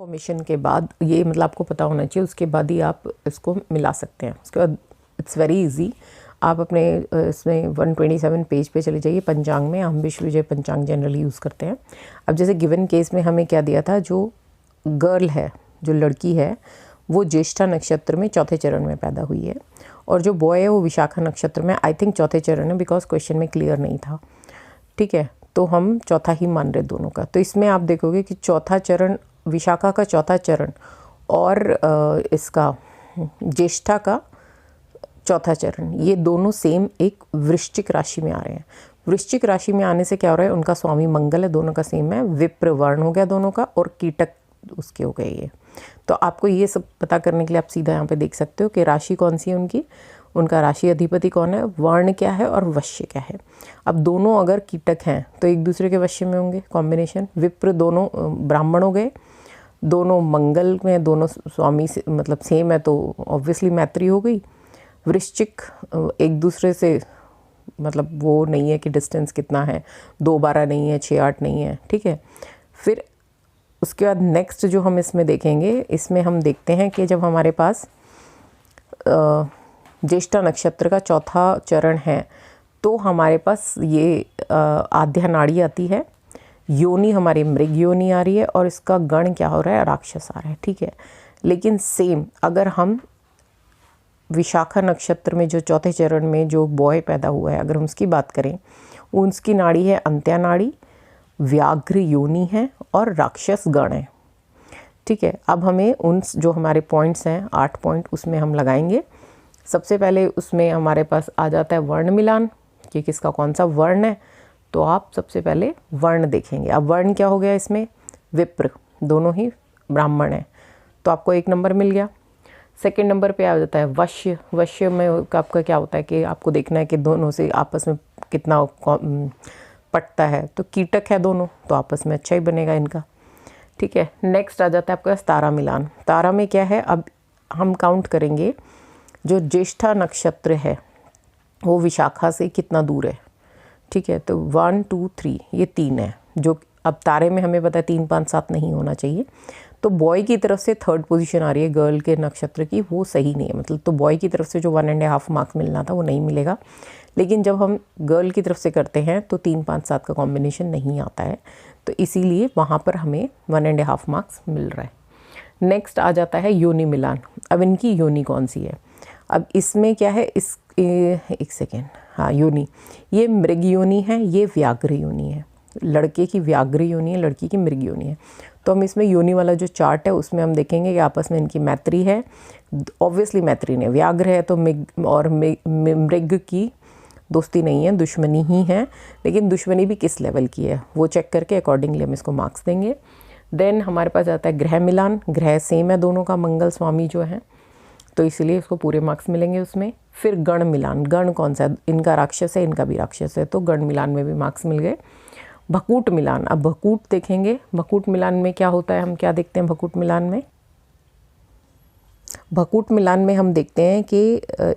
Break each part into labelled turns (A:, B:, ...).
A: Formation के बाद ये मतलब आपको पता होना चाहिए, उसके बाद ही आप इसको मिला सकते हैं। उसके बाद इट्स वेरी इजी। आप अपने इसमें 127 पेज पे चले जाइए पंचांग में। हम विश्व विजय पंचांग जनरली यूज़ करते हैं। अब जैसे गिवन केस में हमें क्या दिया था, जो गर्ल है, जो लड़की है, वो ज्येष्ठा नक्षत्र में चौथे चरण में पैदा हुई है, और जो बॉय है वो विशाखा नक्षत्र में, आई थिंक चौथे चरण है, बिकॉज क्वेश्चन में क्लियर नहीं था। ठीक है, तो हम चौथा ही मान रहे दोनों का। तो इसमें आप देखोगे कि चौथा चरण, विशाखा का चौथा चरण और इसका ज्येष्ठा का चौथा चरण, ये दोनों सेम एक वृश्चिक राशि में आ रहे हैं। वृश्चिक राशि में आने से क्या हो रहा है, उनका स्वामी मंगल है, दोनों का सेम है, विप्र वर्ण हो गया दोनों का, और कीटक उसके हो गए ये। तो आपको ये सब पता करने के लिए आप सीधा यहाँ पे देख सकते हो कि राशि कौन सी है उनकी, उनका राशि अधिपति कौन है, वर्ण क्या है और वश्य क्या है। अब दोनों अगर कीटक हैं तो एक दूसरे के वश्य में होंगे, कॉम्बिनेशन। विप्र दोनों ब्राह्मण हो गए, दोनों मंगल में, दोनों स्वामी से मतलब सेम है, तो ऑब्वियसली मैत्री हो गई। वृश्चिक एक दूसरे से मतलब वो नहीं है कि डिस्टेंस कितना है, 2-12 नहीं है, 6-8 नहीं है। ठीक है, फिर उसके बाद नेक्स्ट जो हम इसमें देखेंगे, इसमें हम देखते हैं कि जब हमारे पास ज्येष्ठा नक्षत्र का चौथा चरण है तो हमारे पास ये आद्या नाड़ी आती है, योनि हमारी मृग योनि आ रही है, और इसका गण क्या हो रहा है, राक्षस आ रहा है। ठीक है, लेकिन सेम अगर हम विशाखा नक्षत्र में जो चौथे चरण में जो बॉय पैदा हुआ है, अगर हम उसकी बात करें, उसकी नाड़ी है अंत्या नाड़ी, व्याघ्र योनि है और राक्षस गण है। ठीक है, अब हमें उन जो हमारे पॉइंट्स हैं 8 पॉइंट, उसमें हम लगाएंगे। सबसे पहले उसमें हमारे पास आ जाता है वर्ण मिलान, कि किसका कौन सा वर्ण है। तो आप सबसे पहले वर्ण देखेंगे। अब वर्ण क्या हो गया इसमें, विप्र, दोनों ही ब्राह्मण हैं, तो आपको 1 नंबर मिल गया। सेकंड नंबर पे आ जाता है वश्य। वश्य में आपका क्या होता है कि आपको देखना है कि दोनों से आपस में कितना पटता है, तो कीटक है दोनों, तो आपस में अच्छा ही बनेगा इनका। ठीक है, नेक्स्ट आ जाता है आपका तारा मिलान। तारा में क्या है, अब हम काउंट करेंगे जो ज्येष्ठा नक्षत्र है वो विशाखा से कितना दूर है। ठीक है, तो 1 2 3 ये 3 है, जो अब तारे में हमें पता है 3 5 7 नहीं होना चाहिए। तो बॉय की तरफ से 3rd पोजीशन आ रही है गर्ल के नक्षत्र की, वो सही नहीं है, मतलब तो बॉय की तरफ से जो 1.5 मार्क्स मिलना था वो नहीं मिलेगा। लेकिन जब हम गर्ल की तरफ से करते हैं तो 3 5 7 का कॉम्बिनेशन नहीं आता है, तो इसीलिए वहाँ पर हमें 1.5 मार्क्स मिल रहा है। नेक्स्ट आ जाता है योनि मिलान। अब इनकी योनि कौन सी है, अब इसमें क्या है, इस एक सेकेंड, हाँ योनि, ये मृग योनि है, ये व्याघ्र योनि है। लड़के की व्याघ्र योनि है, लड़की की मृग योनि है। तो हम इसमें योनि वाला जो चार्ट है उसमें हम देखेंगे कि आपस में इनकी मैत्री है। ऑब्वियसली मैत्री नहीं, व्याघ्र है तो मृग की दोस्ती नहीं है, दुश्मनी ही है, लेकिन दुश्मनी भी किस लेवल की है वो चेक करके अकॉर्डिंगली हम इसको मार्क्स देंगे। देन हमारे पास आता है ग्रह मिलान। ग्रह सेम है दोनों का, मंगल स्वामी जो है, तो इसीलिए इसको पूरे मार्क्स मिलेंगे उसमें। फिर गण मिलान, गण कौन सा है, इनका राक्षस है, इनका भी राक्षस है, तो गण मिलान में भी मार्क्स मिल गए। भकूट मिलान, अब भकूट देखेंगे। भकूट मिलान में क्या होता है, हम क्या देखते हैं भकूट मिलान में, भकूट मिलान में हम देखते हैं कि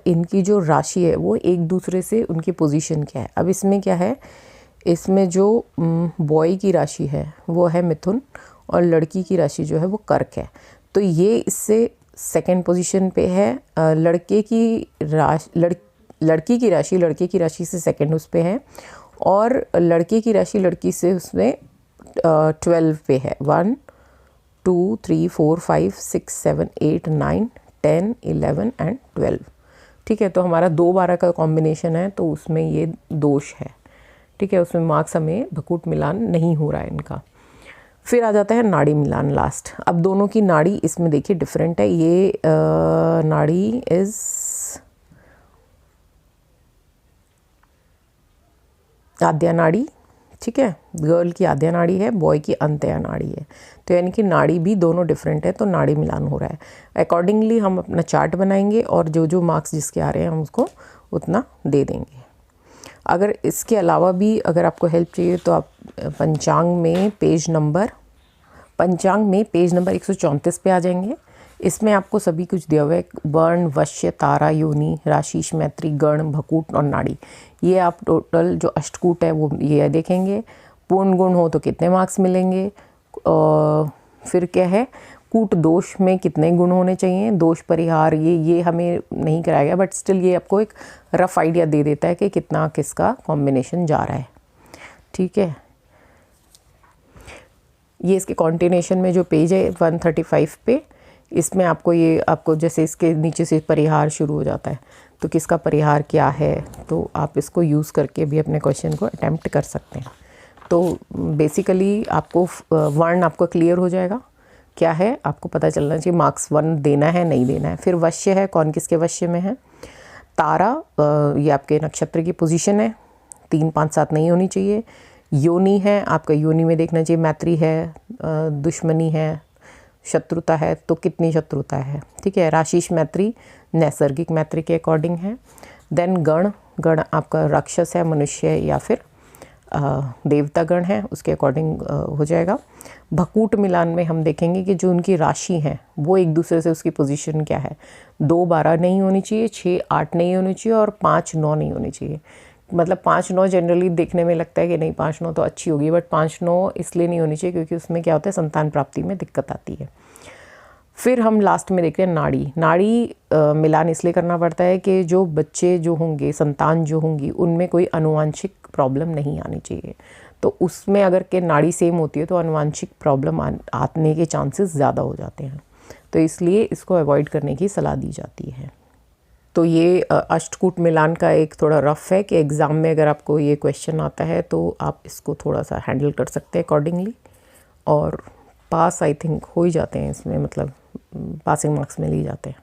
A: इनकी जो राशि है वो एक दूसरे से, उनकी पोजीशन क्या है। अब इसमें क्या है, इसमें जो बॉय की राशि है वो है मिथुन, और लड़की की राशि जो है वो कर्क है, तो ये इससे 2nd पोजीशन पे है। लड़के की राशि, लड़की की राशि लड़के की राशि से 2nd उस पे है, और लड़के की राशि लड़की से उसमें 12 पे है। 1 2 3 4 5 6 7 8 9 10 11 एंड 12। ठीक है, तो हमारा 2-12 का कॉम्बिनेशन है, तो उसमें ये दोष है। ठीक है, उसमें मार्क्स हमें भकूट मिलान नहीं हो रहा है इनका। फिर आ जाता है नाड़ी मिलान लास्ट। अब दोनों की नाड़ी इसमें देखिए डिफरेंट है। ये नाड़ी इज़ आद्या नाड़ी, ठीक है, गर्ल की आद्या नाड़ी है, बॉय की अंत्या नाड़ी है, तो यानी कि नाड़ी भी दोनों डिफरेंट है, तो नाड़ी मिलान हो रहा है। अकॉर्डिंगली हम अपना चार्ट बनाएंगे और जो जो मार्क्स जिसके आ रहे हैं हम उसको उतना दे देंगे। अगर इसके अलावा भी अगर आपको हेल्प चाहिए तो आप पंचांग में पेज नंबर 134 पे आ जाएंगे। इसमें आपको सभी कुछ दिया हुआ है, वर्ण, वश्य, तारा, योनि, राशि, मैत्री, गण, भकूट और नाड़ी। ये आप टोटल जो अष्टकूट है वो ये देखेंगे। पूर्ण गुण हो तो कितने मार्क्स मिलेंगे, फिर क्या है, कूट दोष में कितने गुण होने चाहिए, दोष परिहार, ये हमें नहीं कराया गया, बट स्टिल ये आपको एक रफ आइडिया दे देता है कि कितना किसका कॉम्बिनेशन जा रहा है। ठीक है, ये इसके कॉन्टिन्यूशन में जो पेज है 135 पे, इसमें आपको जैसे इसके नीचे से परिहार शुरू हो जाता है, तो किसका परिहार क्या है, तो आप इसको यूज़ करके भी अपने क्वेश्चन को अटैम्प्ट कर सकते हैं। तो बेसिकली आपको वर्ण आपको क्लियर हो जाएगा, क्या है आपको पता चलना चाहिए, मार्क्स 1 देना है नहीं देना है। फिर वश्य है, कौन किसके वश्य में है। तारा, ये आपके नक्षत्र की पोजीशन है, 3, 5, 7 नहीं होनी चाहिए। योनि है, आपका योनि में देखना चाहिए मैत्री है, दुश्मनी है, शत्रुता है, तो कितनी शत्रुता है। ठीक है, राशिश मैत्री नैसर्गिक मैत्री के अकॉर्डिंग है। देन गण आपका राक्षस है, मनुष्य या फिर देवता गण है, उसके अकॉर्डिंग हो जाएगा। भकूट मिलान में हम देखेंगे कि जो उनकी राशि है वो एक दूसरे से उसकी पोजीशन क्या है, 2, 12 नहीं होनी चाहिए, 6, 8 नहीं होनी चाहिए और 5, 9 नहीं होनी चाहिए। मतलब 5, 9 जनरली देखने में लगता है कि नहीं 5, 9 तो अच्छी होगी, बट 5, 9 इसलिए नहीं होनी चाहिए क्योंकि उसमें क्या होता है, संतान प्राप्ति में दिक्कत आती है। फिर हम लास्ट में देखते हैं नाड़ी मिलान इसलिए करना पड़ता है कि जो बच्चे जो होंगे, संतान जो होंगी, उनमें कोई आनुवांशिक प्रॉब्लम नहीं आनी चाहिए। तो उसमें अगर के नाड़ी सेम होती है तो आनुवांशिक प्रॉब्लम आने के चांसेस ज़्यादा हो जाते हैं, तो इसलिए इसको अवॉइड करने की सलाह दी जाती है। तो ये अष्टकूट मिलान का एक थोड़ा रफ है कि एग्ज़ाम में अगर आपको ये क्वेश्चन आता है तो आप इसको थोड़ा सा हैंडल कर सकते हैं अकॉर्डिंगली, और पास आई थिंक हो ही जाते हैं इसमें, मतलब पासिंग मार्क्स में लिए जाते हैं।